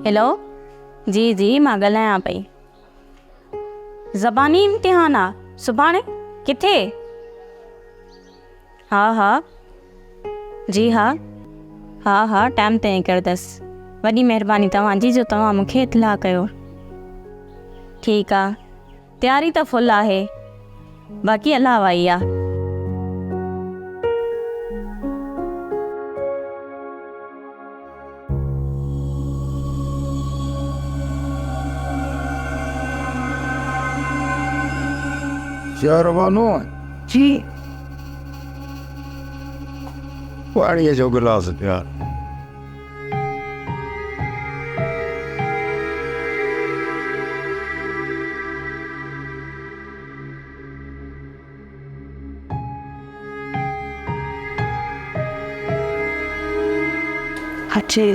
Hello जी जी मां ॻाल्हायां पई। ज़बानी इम्तिहान आहे सुभाणे, किथे? हा हा जी हा हा टाइम ते निकिरंदसि। वॾी महिरबानी तव्हांजी जो तव्हां मूंखे इतलाह कयो। ठीकु आहे, तयारी त फुल आहे, बाक़ी अलावा ई आहे। शहरबानो जी पाणीअ जो गिलास प्यार। अच्छे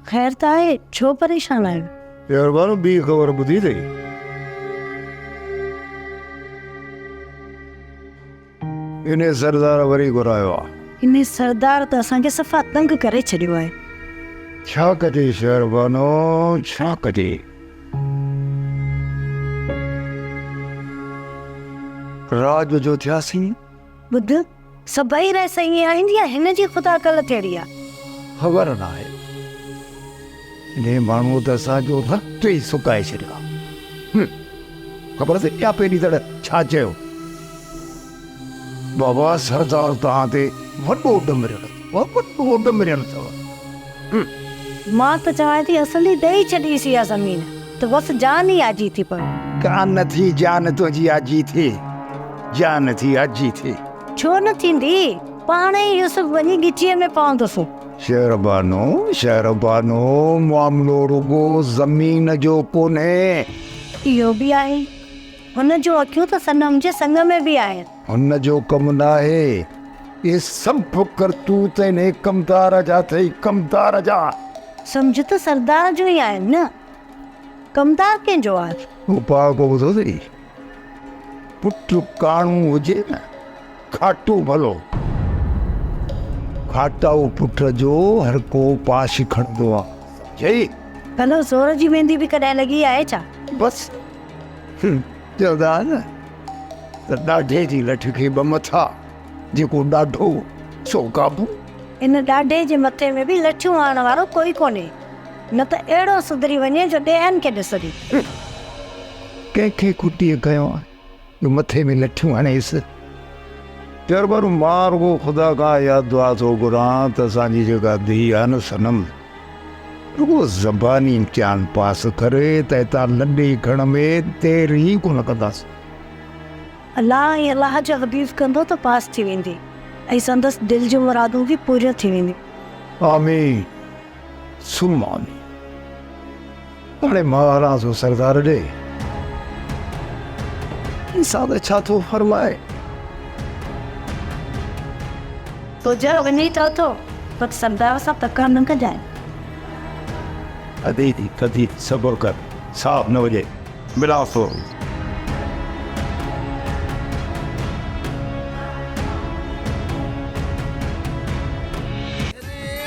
खैर त आहे, छो परेशान आहियो? शहरबानो ॿी ख़बर ॿुधी अथई? इन सरदार वरी घुरायो आहे। इन सरदार त असांखे सफ़ा तंग करे छॾियो आहे। छा कजे शहरबानो, छा कजे? राज जो थियासीं। ॿुध, सभई रह सही आईंदी आहे, हिन जी ख़ुदा कल थियड़ी आहे। ख़बर न आहे, इन माण्हू त असांजो रत ई सुकाए छॾियो आहे। ख़बर अथई इहा पहिरीं दड़ छा चयो? बाबा सरदार तव्हां ते वॾो ॾमरियल अथव। मां त चवां थी असली ॾेई छॾीसीं इहा ज़मीन, त बसि जान ई आजी थी पवे। कान थी जान तुंहिंजी आजी थिए, जान थी आजी थिए। छो न थींदी? पाण ई यूसुफ वञी गिचीअ में पवंदुसि। शहरबानो मामलो रुगो ज़मीन जो कोन्हे। इहो बि आहे, हुन जो अखियूं त सनम जे संग में बि आहिनि। हुन जो कमु न आहे, ये सभु करतूत इन कमदार जा अथई, कमदार जा। सम्झ त सरदार जो ई आहिनि न, कमदार कंहिंजो आहे? हू पाको ॿुधो अथई, पुटु काणू हुजे न खाटू भलो, खाटाऊ पुट जो हर को पाश खणंदो आहे। जई भलो ज़ोर जी मेहंदी बि कॾहिं लॻी आहे छा? बस चवंदा न त ॾाढे जी लठ खे ॿ मथा, जेको ॾाढो सो काबू। इन ॾाढे जे मथे में बि लठियूं हणण वारो कोई कोन्हे, न त अहिड़ो सुधरी वञे जो ॾेहनि खे ॾिसंदी। कंहिंखे कुटीअ कयो आहे जो मथे में लठियूं हणेसि? चरबरू मां रुगो ख़ुदा खां इहा दुआ थो घुरां त असांजी जेका धीउ आहे न सनम, रुगो ज़बानी इम्तिहान पास करे त हितां लॾे खण में देरि ई कोन कंदासीं। अलाह ऐं अलाह जो हबीब कंदो त पास थी वेंदी, ऐं संदसि दिलि जूं मुरादूं बि पूरियूं थी वेंदियूं। आमीन सुम आमीन। हाणे महाराज सरदार ॾे इंसान छा थो फरमाए? तो जा वञी था तो पर सरदार सां तकड़ न कजाए। कदी सब्र कर, साहब 9 बजे मिला तो।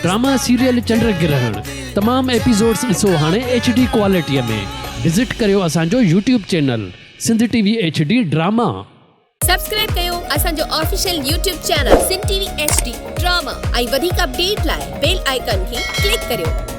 ड्रामा सीरियल चंद्र ग्रहण तमाम एपिसोड्स ॾिसो हाणे HD क्वालिटीअ में। विज़िट करियो असांजो YouTube channel Sindh TV HD drama. Subscribe कयो असांजो official YouTube channel Sindh TV HD drama ऐं वधीक अपडेट लाइ बेल आइकन खे क्लिक करियो।